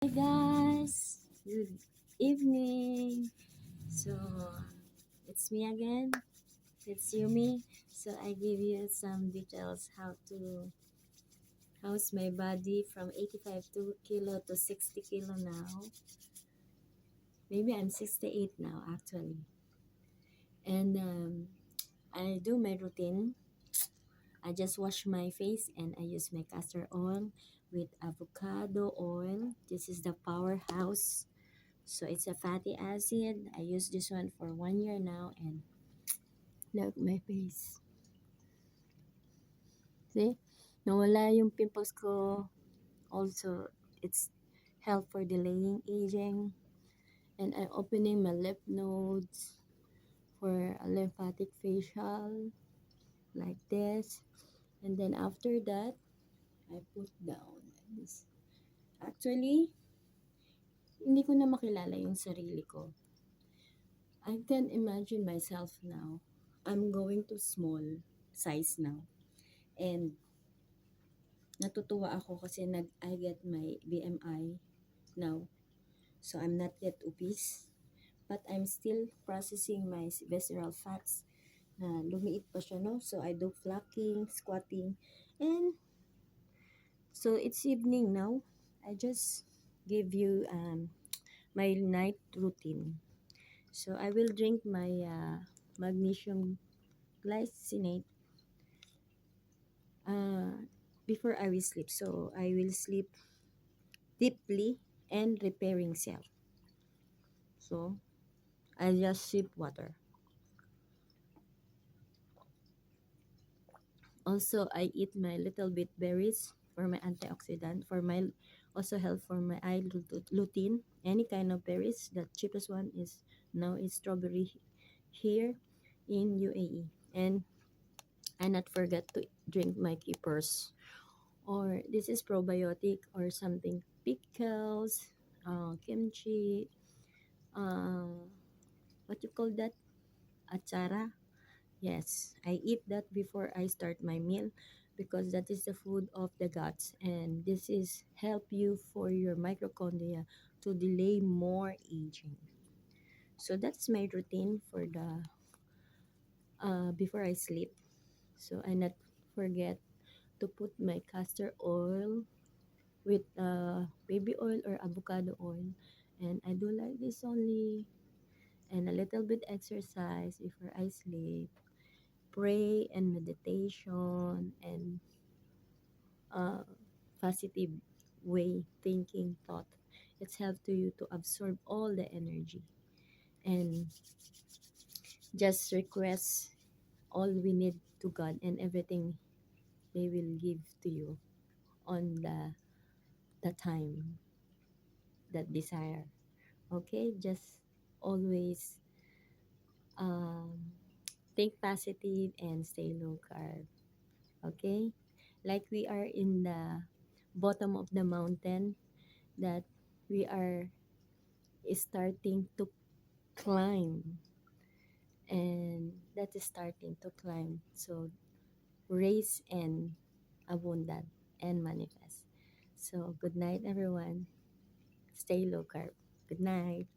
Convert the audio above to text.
Hi guys, good evening. So it's me again. It's Yumi. So I give you some details how's my body from 85 kilo to 60 kilo now. Maybe I'm 68 now actually. And I do my routine. I just wash my face and I use my castor oil with avocado oil. This is the powerhouse. So it's a fatty acid. I use this one for 1 year now and look my face. See? Nawala yung pimples ko. Also, it's help for delaying aging. And I'm opening my lymph nodes for a lymphatic facial like this. And then after that, I put down this. Actually, hindi ko na makilala yung sarili ko. I can imagine myself now. I'm going to small size now. And natutuwa ako kasi I get my BMI now. So I'm not yet obese. But I'm still processing my visceral fats na lumiit pa siya, no? So I do flocking, squatting, and so it's evening now. I just give you my night routine. So I will drink my magnesium glycinate uh, before I will sleep. So I will sleep deeply and repairing cell. So I just sip water. Also, I eat my little bit berries for my antioxidant, for my also help for my eye lutein. Any kind of berries. The cheapest one is now is strawberry here in UAE. And I not forget to drink my keepers. Or this is probiotic or something. Pickles, kimchi, uh, what you call that? Achara. Yes, I eat that before I start my meal because that is the food of the gods and this is help you for your mitochondria to delay more aging. So that's my routine for the before I sleep. So I not forget to put my castor oil with baby oil or avocado oil and I do like this only and a little bit exercise before I sleep, pray and meditation and uh, positive way thinking thought. It's help to you to absorb all the energy and just request all we need to God and everything they will give to you on the time that desire. Okay, just always um, think positive and stay low carb. Okay, like we are in the bottom of the mountain that we are starting to climb and that is starting to climb. So raise and abundant and manifest. So good night everyone. Stay low carb. Good night.